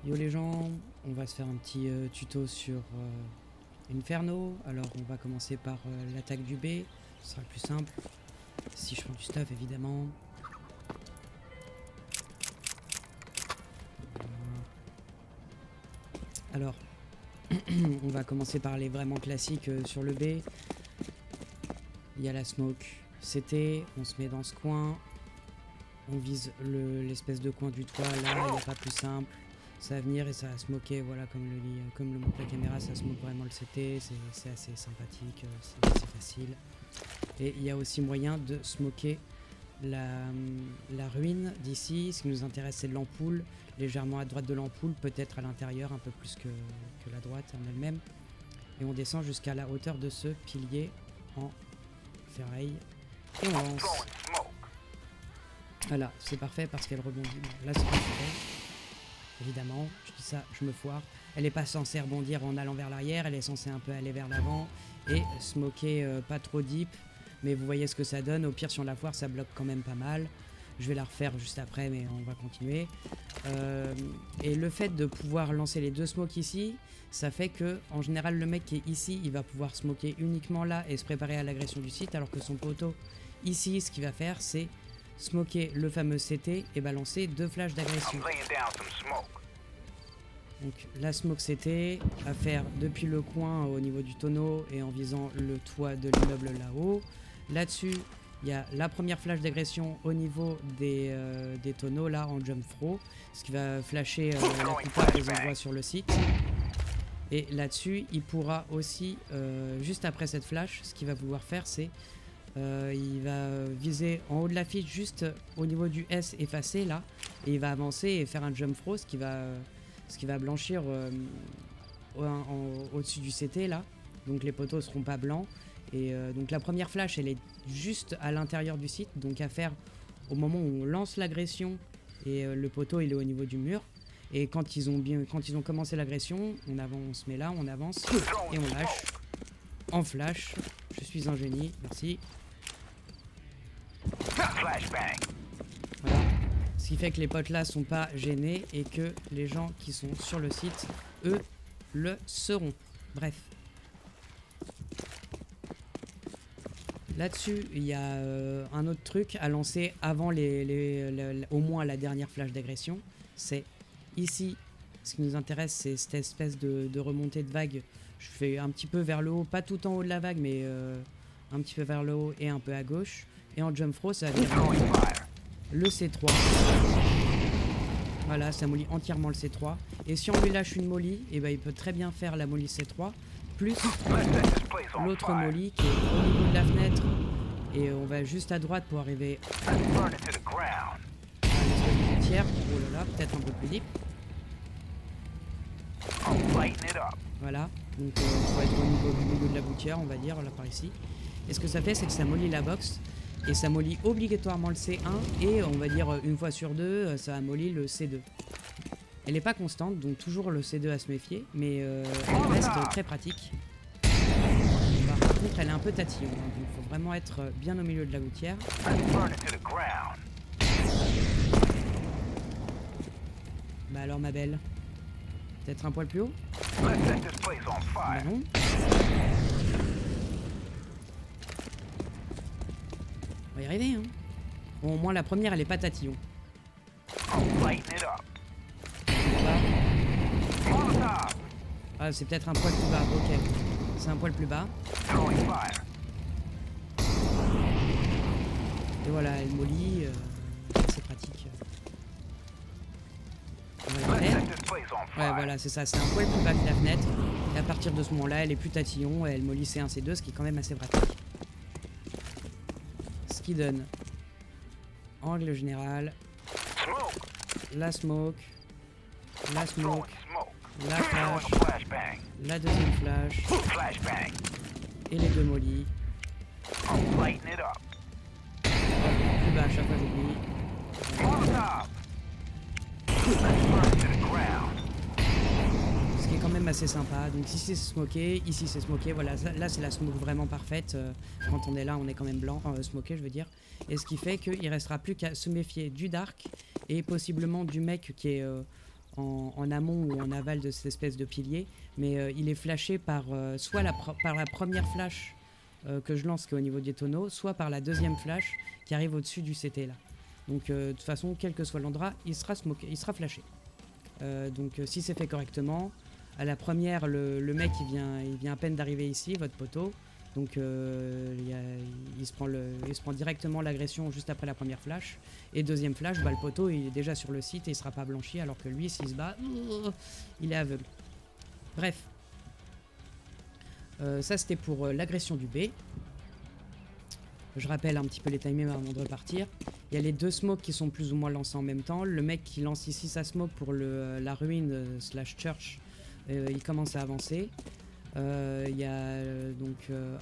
Yo les gens, on va se faire un petit tuto sur Inferno. Alors on va commencer par l'attaque du B, ce sera le plus simple. Si je prends du stuff évidemment. Alors, on va commencer par les vraiment classiques sur le B. Il y a la smoke CT, on se met dans ce coin. On vise l'espèce de coin du toit, là, il n'y a pas plus simple. Ça va venir et ça va smoker, voilà, comme le montre la caméra, ça smoke vraiment le CT, c'est assez sympathique, c'est assez facile. Et il y a aussi moyen de smoker la ruine d'ici. Ce qui nous intéresse, c'est de l'ampoule, légèrement à droite de l'ampoule, peut-être à l'intérieur, un peu plus que la droite en elle-même. Et on descend jusqu'à la hauteur de ce pilier en ferraille. Et on lance. Voilà, c'est parfait parce qu'elle rebondit. Bon, là, c'est parfait. Évidemment, je dis ça, je me foire. Elle n'est pas censée rebondir en allant vers l'arrière, elle est censée un peu aller vers l'avant et smoker pas trop deep. Mais vous voyez ce que ça donne. Au pire, si on la foire, ça bloque quand même pas mal. Je vais la refaire juste après, mais on va continuer. Et le fait de pouvoir lancer les deux smokes ici, ça fait que, en général, le mec qui est ici, il va pouvoir smoker uniquement là et se préparer à l'agression du site, alors que son poteau, ici, ce qu'il va faire, c'est smoker le fameux CT et balancer deux flashs d'agression. Donc la smoke CT à faire depuis le coin au niveau du tonneau et en visant le toit de l'immeuble là-haut. Là-dessus, il y a la première flash d'agression au niveau des tonneaux là en jump throw, ce qui va flasher la plupart des endroits sur le site. Et là-dessus, il pourra aussi, juste après cette flash, ce qu'il va vouloir faire, c'est il va viser en haut de la fiche, juste au niveau du S effacé là, et il va avancer et faire un jump throw, ce qui va blanchir au-dessus du CT là. Donc les poteaux seront pas blancs. Et donc la première flash, elle est juste à l'intérieur du site, donc à faire au moment où on lance l'agression et le poteau il est au niveau du mur. Et quand ils ont commencé l'agression, on se met là, on avance et on lâche en flash. Je suis un génie, merci. Voilà. Ce qui fait que les potes là sont pas gênés et que les gens qui sont sur le site, eux, le seront. Bref. Là-dessus, il y a un autre truc à lancer avant au moins la dernière flash d'agression. C'est ici, ce qui nous intéresse, c'est cette espèce de remontée de vague. Je fais un petit peu vers le haut, pas tout en haut de la vague, mais un petit peu vers le haut et un peu à gauche. Et en jump throw, ça va venir le C3. Voilà, ça molly entièrement le C3. Et si on lui lâche une molly, et ben il peut très bien faire la molly C3, plus l'autre molly qui est au niveau de la fenêtre. Et on va juste à droite pour arriver à la gouttière. Oh là là, peut-être un peu plus deep. Voilà, donc on va être au niveau de la gouttière, on va dire, là par ici. Et ce que ça fait, c'est que ça molly la box. Et ça molly obligatoirement le C1. Et on va dire une fois sur deux, ça va molly le C2. Elle n'est pas constante, donc toujours le C2 à se méfier. Mais elle reste très pratique. Par contre, elle est un peu tatillon. Donc il faut vraiment être bien au milieu de la gouttière. Bah alors ma belle, peut-être un poil plus haut? Bah non. On va y arriver, hein. Bon, au moins la première, elle est pas tatillon. Ah, c'est peut-être un poil plus bas, ok. C'est un poil plus bas. Et voilà, elle molly, c'est pratique. On va la faire. Ouais, voilà, c'est ça, c'est un poil plus bas que la fenêtre. Et à partir de ce moment-là, elle est plus tatillon et elle molly C1, C2, ce qui est quand même assez pratique. Ce qui donne, en règle générale, la smoke, la flash, la deuxième flash, et les deux molly. Plus bas à chaque fois j'oublie. Ce qui est quand même assez sympa. Donc ici c'est smoké, ici c'est smoké. Voilà, là c'est la smoke vraiment parfaite. Quand on est là, on est quand même blanc, smoké je veux dire. Et ce qui fait qu'il restera plus qu'à se méfier du dark et possiblement du mec qui est en amont ou en aval de cette espèce de pilier, mais il est flashé par soit par la première flash que je lance qui est au niveau des tonneaux, soit par la deuxième flash qui arrive au-dessus du CT là. Donc de toute façon, quel que soit l'endroit, il sera flashé. Donc si c'est fait correctement, à la première, le mec il vient à peine d'arriver ici, votre poteau. Donc il se prend directement l'agression juste après la première flash. Et deuxième flash, le poteau il est déjà sur le site et il sera pas blanchi, alors que lui s'il se bat, il est aveugle. Bref. Ça c'était pour l'agression du B. Je rappelle un petit peu les timings avant de repartir. Il y a les deux smokes qui sont plus ou moins lancés en même temps. Le mec qui lance ici sa smoke pour la ruine / church, il commence à avancer. Il y a donc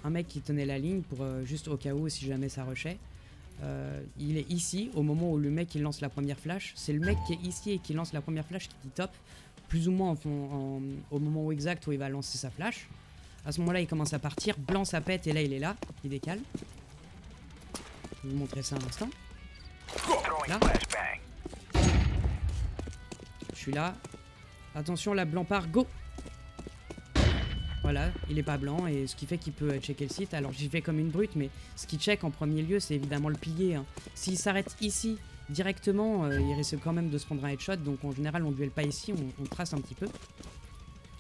un mec qui tenait la ligne pour juste au cas où si jamais ça rushait. Il est ici au moment où le mec il lance la première flash. C'est le mec qui est ici et qui lance la première flash qui top plus ou moins au moment exact où il va lancer sa flash. À ce moment là il commence à partir, blanc ça pète et là il est là, il décale. Je vais vous montrer ça un instant. Là. Je suis là. Attention, la blanc part, go. Voilà, il est pas blanc et ce qui fait qu'il peut checker le site. Alors j'y vais comme une brute, mais ce qui check en premier lieu c'est évidemment le pilier. Hein. S'il s'arrête ici directement, il risque quand même de se prendre un headshot. Donc en général on duelle pas ici, on trace un petit peu.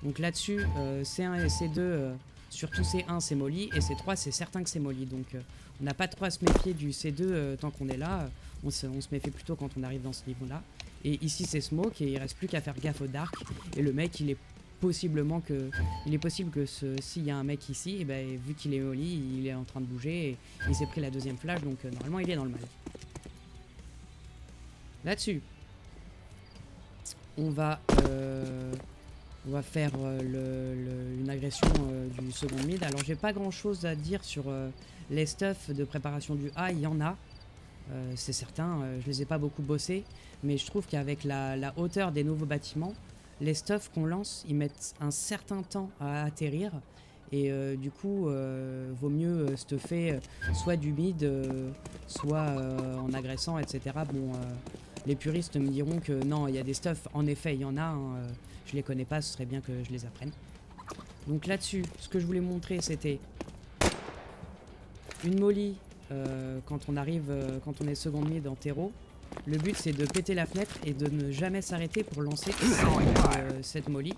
Donc là-dessus, C1 et C2, surtout C1 c'est molly et C3 c'est certain que c'est molly. Donc on n'a pas trop à se méfier du C2 tant qu'on est là. On se méfie plutôt quand on arrive dans ce niveau-là. Et ici c'est smoke et il reste plus qu'à faire gaffe au dark. Et le mec il est possible que s'il y a un mec ici, et ben, vu qu'il est molly, il est en train de bouger et il s'est pris la deuxième flash, donc normalement il est dans le mal. Là-dessus, on va faire une agression du second mid. Alors j'ai pas grand chose à dire sur les stuffs de préparation du A, il y en a. C'est certain, je les ai pas beaucoup bossés, mais je trouve qu'avec la hauteur des nouveaux bâtiments, les stuffs qu'on lance, ils mettent un certain temps à atterrir et du coup, vaut mieux stuffer soit du mid, soit en agressant, etc. Bon, les puristes me diront que non, il y a des stuffs, en effet, il y en a, hein, je les connais pas, ce serait bien que je les apprenne. Donc là-dessus, ce que je voulais montrer, c'était une molly quand on est second mid en terreau. Le but c'est de péter la fenêtre et de ne jamais s'arrêter pour lancer cette molly.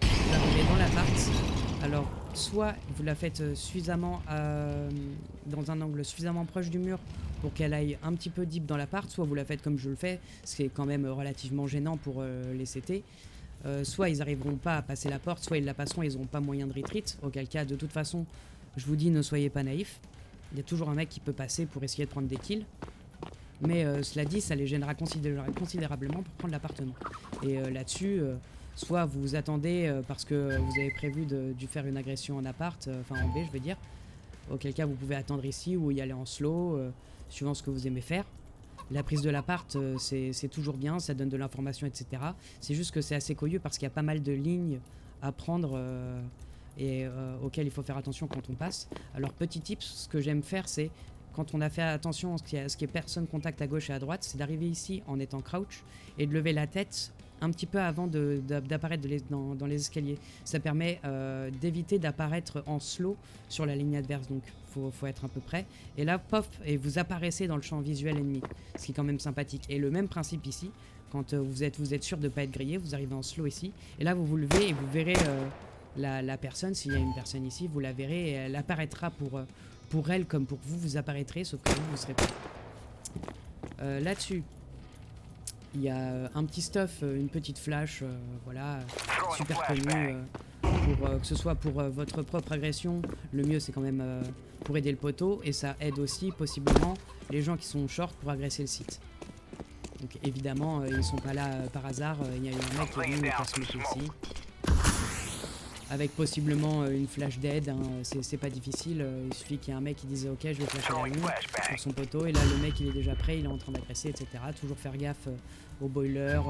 Vous arrivez dans l'appart. Alors soit vous la faites suffisamment dans un angle suffisamment proche du mur pour qu'elle aille un petit peu deep dans l'appart, soit vous la faites comme je le fais, ce qui est quand même relativement gênant pour les CT. Soit ils n'arriveront pas à passer la porte, soit ils la passeront et ils n'auront pas moyen de retreat, auquel cas de toute façon je vous dis ne soyez pas naïfs. Il y a toujours un mec qui peut passer pour essayer de prendre des kills. Mais cela dit, ça les gênera considérablement pour prendre l'appartement. Et là-dessus, soit vous vous attendez parce que vous avez prévu de faire une agression en appart, enfin en B je veux dire, auquel cas vous pouvez attendre ici ou y aller en slow, suivant ce que vous aimez faire. La prise de l'appart, c'est toujours bien, ça donne de l'information, etc. C'est juste que c'est assez coyeux parce qu'il y a pas mal de lignes à prendre auxquelles il faut faire attention quand on passe. Alors petit tip, ce que j'aime faire c'est, quand on a fait attention à ce qu'il y ait personne contact à gauche et à droite, c'est d'arriver ici en étant crouch et de lever la tête un petit peu avant d'apparaître dans les escaliers. Ça permet d'éviter d'apparaître en slow sur la ligne adverse, donc faut être un peu près. Et là, pof, et vous apparaissez dans le champ visuel ennemi, ce qui est quand même sympathique. Et le même principe ici, quand vous êtes sûr de ne pas être grillé, vous arrivez en slow ici, et là vous vous levez et vous verrez la personne, s'il y a une personne ici, vous la verrez et elle apparaîtra pour elle comme pour vous, vous apparaîtrez, sauf que vous serez pas. Là-dessus, il y a un petit stuff, une petite flash, voilà, super connu, que ce soit pour votre propre agression, le mieux c'est quand même pour aider le poteau, et ça aide aussi possiblement les gens qui sont short pour agresser le site. Donc évidemment, ils sont pas là par hasard, il y a eu un mec qui est venu passer ici. Avec possiblement une flash dead, hein, c'est pas difficile, il suffit qu'il y ait un mec qui dise ok je vais flasher la ligne sur son poteau et là le mec il est déjà prêt, il est en train d'agresser, etc. Toujours faire gaffe au boiler,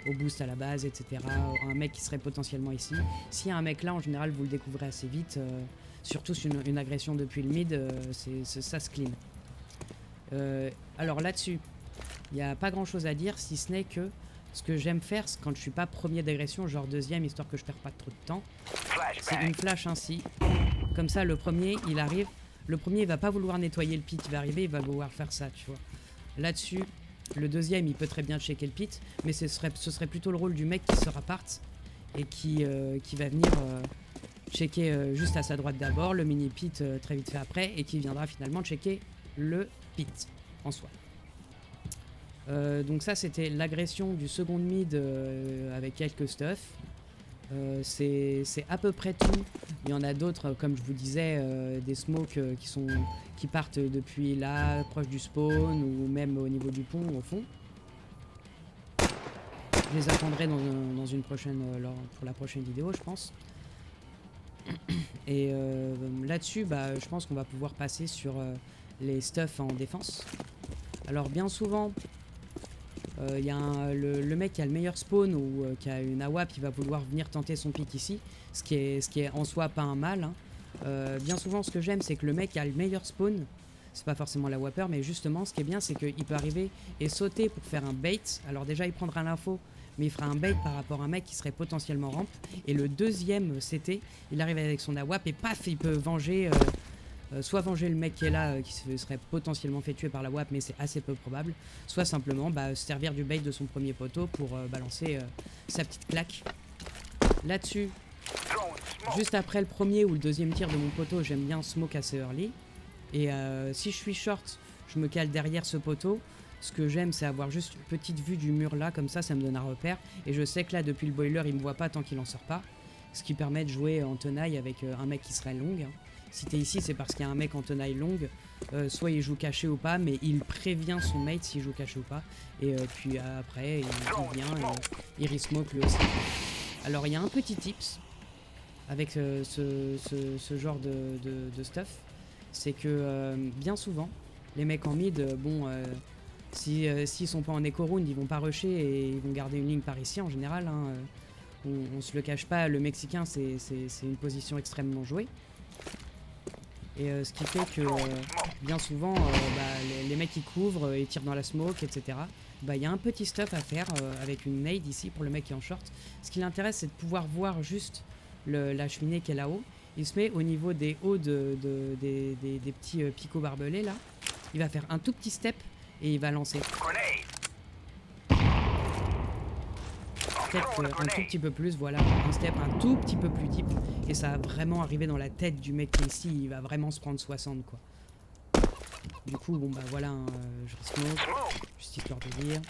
au boost à la base, etc. Un mec qui serait potentiellement ici. S'il y a un mec là en général vous le découvrez assez vite, surtout sur une agression depuis le mid, ça se clean. Alors là-dessus, il n'y a pas grand chose à dire si ce n'est que ce que j'aime faire quand je suis pas premier d'agression, genre deuxième, histoire que je perds pas trop de temps, c'est une flash ainsi. Comme ça, le premier, il arrive. Le premier, il va pas vouloir nettoyer le pit, il va arriver, il va vouloir faire ça, tu vois. Là-dessus, le deuxième, il peut très bien checker le pit, mais ce serait plutôt le rôle du mec qui se raparte et qui va venir checker juste à sa droite d'abord, le mini pit très vite fait après, et qui viendra finalement checker le pit en soi. Donc ça, c'était l'agression du second mid avec quelques stuff. C'est à peu près tout. Il y en a d'autres, comme je vous disais, des smokes qui partent depuis là, proche du spawn, ou même au niveau du pont, au fond. Je les attendrai dans une prochaine, pour la prochaine vidéo, je pense. Et là-dessus, bah, je pense qu'on va pouvoir passer sur les stuff en défense. Alors bien souvent, il y a le mec qui a le meilleur spawn ou qui a une AWP, il va vouloir venir tenter son pick ici, ce qui est en soi pas un mal, hein. Bien souvent, ce que j'aime, c'est que le mec qui a le meilleur spawn, c'est pas forcément la WAPer, mais justement, ce qui est bien, c'est qu'il peut arriver et sauter pour faire un bait. Alors déjà, il prendra l'info, mais il fera un bait par rapport à un mec qui serait potentiellement ramp. Et le deuxième CT, il arrive avec son AWP et paf, il peut venger... soit venger le mec qui est là, qui serait potentiellement fait tuer par la WAP, mais c'est assez peu probable, soit simplement se servir du bait de son premier poteau pour balancer sa petite claque. Là-dessus, juste après le premier ou le deuxième tir de mon poteau, j'aime bien smoke assez early. Et si je suis short, je me cale derrière ce poteau. Ce que j'aime, c'est avoir juste une petite vue du mur là, comme ça me donne un repère. Et je sais que là, depuis le boiler, il me voit pas tant qu'il en sort pas. Ce qui permet de jouer en tenaille avec un mec qui serait long. Si t'es ici, c'est parce qu'il y a un mec en tenaille longue. Soit il joue caché ou pas, mais il prévient son mate s'il joue caché ou pas. Et puis après, il vient et il resmoke lui aussi. Alors il y a un petit tips avec ce genre de stuff. C'est que bien souvent, les mecs en mid, s'ils sont pas en echo round, ils vont pas rusher et ils vont garder une ligne par ici en général, hein. On se le cache pas, le Mexicain c'est une position extrêmement jouée. Et ce qui fait que bien souvent, les mecs qui couvrent et tirent dans la smoke, etc. Il y a un petit stuff à faire avec une nade ici pour le mec qui est en short. Ce qui l'intéresse, c'est de pouvoir voir juste la cheminée qui est là-haut. Il se met au niveau des hauts des petits picots barbelés là. Il va faire un tout petit step et il va lancer. Peut-être un tout petit peu plus, voilà, un step un tout petit peu plus deep. Et ça va vraiment arriver dans la tête du mec qui est ici, il va vraiment se prendre 60 quoi. Du coup, bon voilà, je resmoke, juste histoire de dire.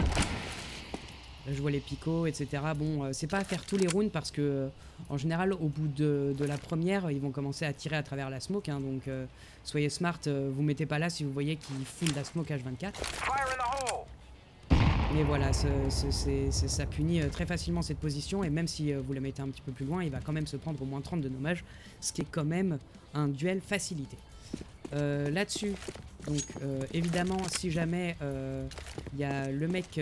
Là je vois les picots, etc. Bon, c'est pas à faire tous les rounds parce que en général au bout de la première, ils vont commencer à tirer à travers la smoke, hein, donc soyez smart, vous mettez pas là si vous voyez qu'ils full la smoke H24. Mais voilà, ça punit très facilement cette position, et même si vous la mettez un petit peu plus loin, il va quand même se prendre au moins 30 de dommages, ce qui est quand même un duel facilité. Là-dessus, donc évidemment, si jamais il y a le mec,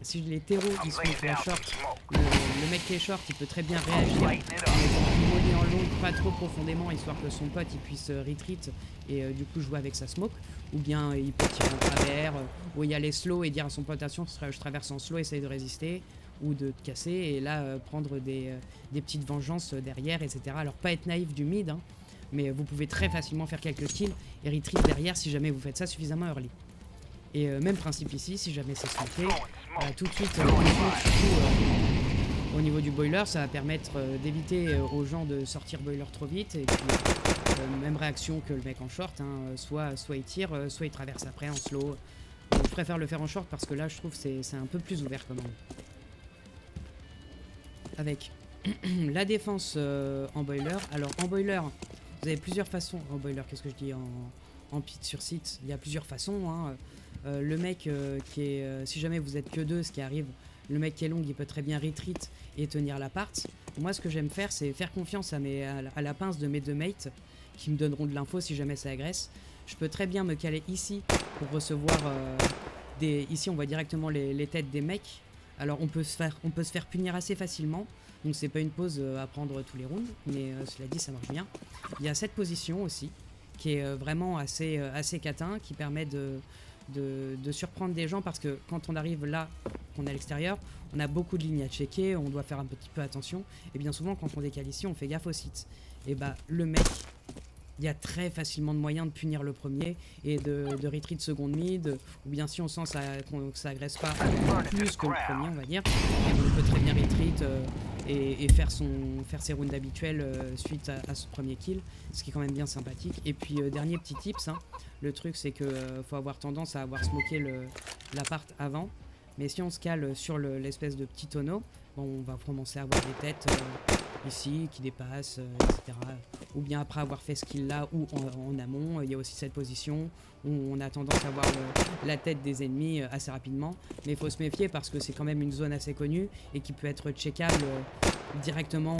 si les terreaux ils sont short, le mec qui est short, il peut très bien réagir en étant en long, pas trop profondément, histoire que son pote il puisse retreat et du coup jouer avec sa smoke, ou bien il peut tirer en travers, ou y aller slow et dire à son pote attention, je traverse en slow, essaye de résister ou de te casser, et là prendre des petites vengeances derrière, etc. Alors pas être naïf du mid, hein, mais vous pouvez très facilement faire quelques kills et retreat derrière si jamais vous faites ça suffisamment early. Et même principe ici, si jamais c'est smoké, tout de suite, au niveau du boiler, ça va permettre d'éviter aux gens de sortir boiler trop vite, et puis même réaction que le mec en short, hein, soit il tire, soit il traverse après en slow. Donc, je préfère le faire en short parce que là je trouve que c'est un peu plus ouvert quand même. Avec la défense en boiler. Alors en boiler, vous avez plusieurs façons. En boiler, qu'est-ce que je dis, en pit sur site, il y a plusieurs façons, hein. Le mec qui est, si jamais vous êtes que deux, ce qui arrive, le mec qui est long, il peut très bien retreat et tenir l'appart. Moi, ce que j'aime faire, c'est faire confiance à la pince de mes deux mates qui me donneront de l'info si jamais ça agresse. Je peux très bien me caler ici pour recevoir ici, on voit directement les têtes des mecs. Alors, on peut se faire punir assez facilement. Donc, c'est pas une pause à prendre tous les rounds, mais cela dit, ça marche bien. Il y a cette position aussi qui est vraiment assez catin, qui permet de surprendre des gens parce que quand on arrive là, qu'on est à l'extérieur, on a beaucoup de lignes à checker, on doit faire un petit peu attention. Et bien souvent, quand on décale ici, on fait gaffe au site. Et bah, le mec, il y a très facilement de moyens de punir le premier et de retreat seconde mid, ou bien si on sent que ça agresse pas plus que le premier, on va dire, on peut très bien retreat et faire ses rounds habituels suite à ce premier kill, ce qui est quand même bien sympathique. Et puis dernier petit tips, hein, le truc c'est que faut avoir tendance à avoir smoké l'appart avant, mais si on se cale sur l'espèce de petit tonneau, bon, on va commencer à avoir des têtes ici qui dépassent, etc. Ou bien après avoir fait ce kill là ou en amont, il y a aussi cette position où on a tendance à voir la tête des ennemis assez rapidement. Mais il faut se méfier parce que c'est quand même une zone assez connue et qui peut être checkable directement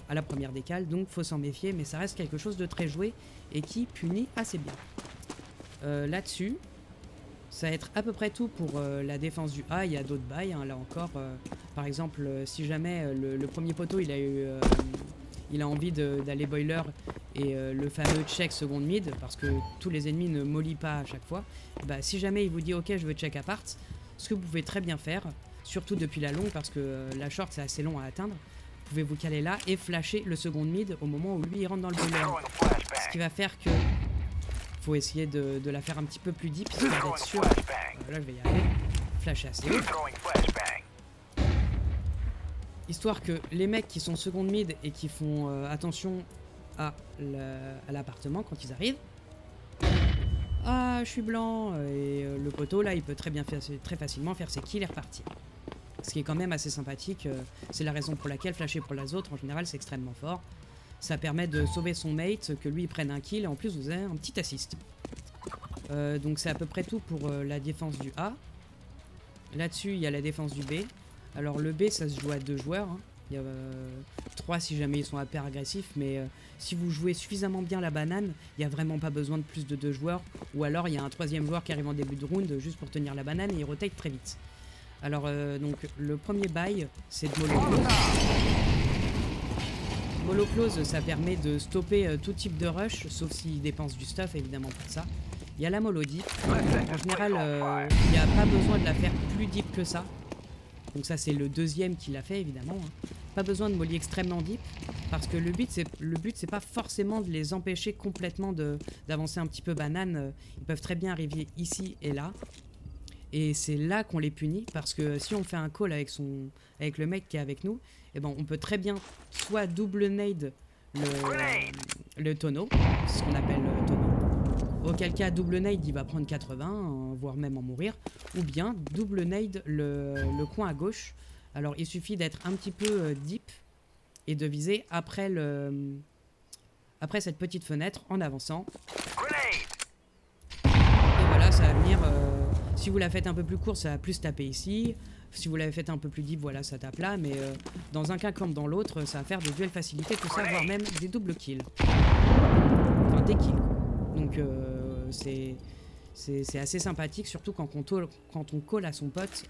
à la première décale. Donc il faut s'en méfier, mais ça reste quelque chose de très joué et qui punit assez bien. Là-dessus, ça va être à peu près tout pour la défense du A. Il y a d'autres bails, hein, là encore. Par exemple, si jamais le premier poteau il a envie d'aller boiler et le fameux check seconde mid, parce que tous les ennemis ne mollient pas à chaque fois, bah, si jamais il vous dit ok je veux check apart, ce que vous pouvez très bien faire, surtout depuis la longue parce que la short c'est assez long à atteindre, vous pouvez vous caler là et flasher le second mid au moment où lui il rentre dans le boiler. Ce qui va faire que faut essayer de la faire un petit peu plus deep, histoire d'être sûr. Là je vais y arriver. Flasher assez haut. Histoire que les mecs qui sont seconde mid et qui font attention à l'appartement quand ils arrivent. Ah, je suis blanc. Et le poteau là, il peut très facilement faire ses kills et repartir. Ce qui est quand même assez sympathique. C'est la raison pour laquelle flasher pour les autres, en général, c'est extrêmement fort. Ça permet de sauver son mate, que lui il prenne un kill et en plus vous avez un petit assist. Donc c'est à peu près tout pour la défense du A. Là-dessus, il y a la défense du B. Alors le B, ça se joue à 2 joueurs. Hein. Il y a 3 si jamais ils sont hyper agressifs, mais si vous jouez suffisamment bien la banane, il n'y a vraiment pas besoin de plus de 2 joueurs. Ou alors il y a un 3e joueur qui arrive en début de round juste pour tenir la banane et il rotate très vite. Alors donc le premier bail, c'est de mollo close. Mollo close, ça permet de stopper tout type de rush, sauf s'il dépense du stuff évidemment pour ça. Il y a la mollo deep. En général, il n'y a pas besoin de la faire plus deep que ça. Donc ça c'est le deuxième qui l'a fait évidemment. Hein. Pas besoin de molly extrêmement deep parce que le but c'est pas forcément de les empêcher complètement d'avancer un petit peu banane. Ils peuvent très bien arriver ici et là. Et c'est là qu'on les punit parce que si on fait un call avec le mec qui est avec nous, eh ben on peut très bien soit double nade le tonneau, ce qu'on appelle tonneau. Auquel cas double nade il va prendre 80, voire même en mourir, ou bien double nade le coin à gauche. Alors il suffit d'être un petit peu deep et de viser après cette petite fenêtre en avançant. Et voilà, ça va venir. Si vous la faites un peu plus courte, ça va plus taper ici. Si vous la faites un peu plus deep, voilà, ça tape là. Mais dans un cas comme dans l'autre, ça va faire des duels facilités, tout ça, voire même des doubles kills. Enfin, des kills. Donc c'est assez sympathique, surtout quand on call à son pote.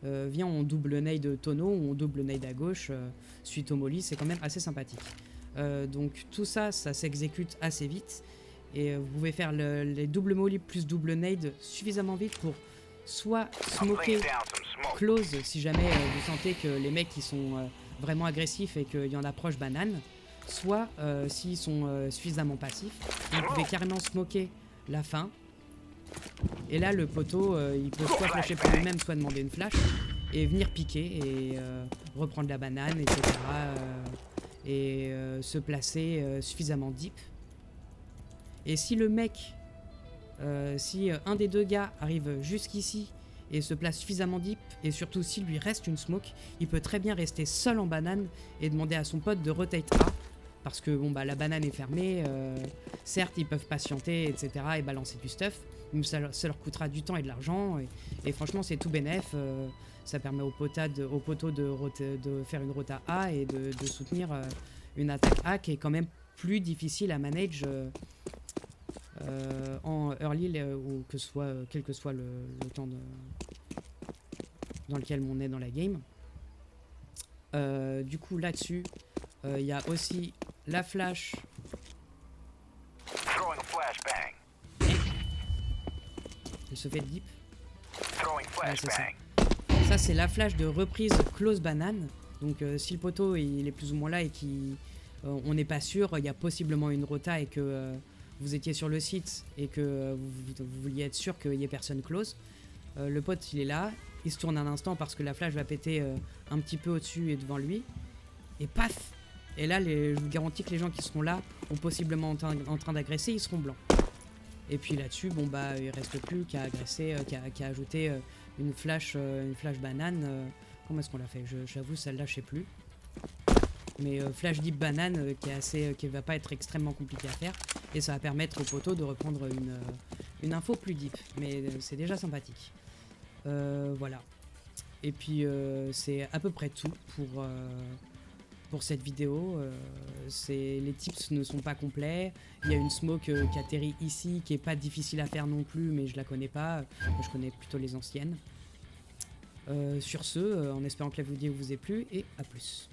Viens, on double nade tonneau ou on double nade à gauche suite au molly, c'est quand même assez sympathique. Donc tout ça, ça s'exécute assez vite. Et vous pouvez faire les double molly plus double nade suffisamment vite pour soit smoker close si jamais vous sentez que les mecs ils sont vraiment agressifs et qu'il y en a proche banane, soit s'ils sont suffisamment passifs, vous pouvez carrément smoker la fin. Et là le poteau il peut soit flasher pour lui-même, soit demander une flash et venir piquer et reprendre la banane, etc. Et se placer suffisamment deep. Et si le mec, si un des deux gars arrive jusqu'ici et se place suffisamment deep, et surtout s'il lui reste une smoke, il peut très bien rester seul en banane et demander à son pote de rotate A, parce que bon bah la banane est fermée, certes ils peuvent patienter, etc. et balancer du stuff, mais ça leur coûtera du temps et de l'argent, et franchement c'est tout bénef, ça permet au poteau de faire une rota A et de soutenir une attaque A qui est quand même plus difficile à manage en early ou quel que soit le temps dans lequel on est dans la game. Du coup là-dessus il y a aussi la flash Elle se fait deep. Ouais, c'est ça. Ça, c'est la flash de reprise close banane. Donc, si le poteau il est plus ou moins là et qu'on n'est pas sûr, il y a possiblement une rota et que vous étiez sur le site et que vous vouliez être sûr qu'il n'y ait personne close. Le pote, il est là. Il se tourne un instant parce que la flash va péter un petit peu au-dessus et devant lui. Et paf! Et là, je vous garantis que les gens qui seront là, ont possiblement en train d'agresser, ils seront blancs. Et puis là-dessus, bon bah, il reste plus qu'à agresser, qu'à ajouter une flash banane. Comment est-ce qu'on l'a fait? J'avoue, celle-là, je sais plus. Mais flash deep banane qui va pas être extrêmement compliqué à faire. Et ça va permettre au poteau de reprendre une info plus deep. Mais c'est déjà sympathique. Voilà. Et puis c'est à peu près tout pour cette vidéo. Les tips ne sont pas complets. Il y a une smoke qui atterrit ici, qui est pas difficile à faire non plus, mais je la connais pas. Je connais plutôt les anciennes. Sur ce, en espérant que la vidéo vous ait plu, et à plus.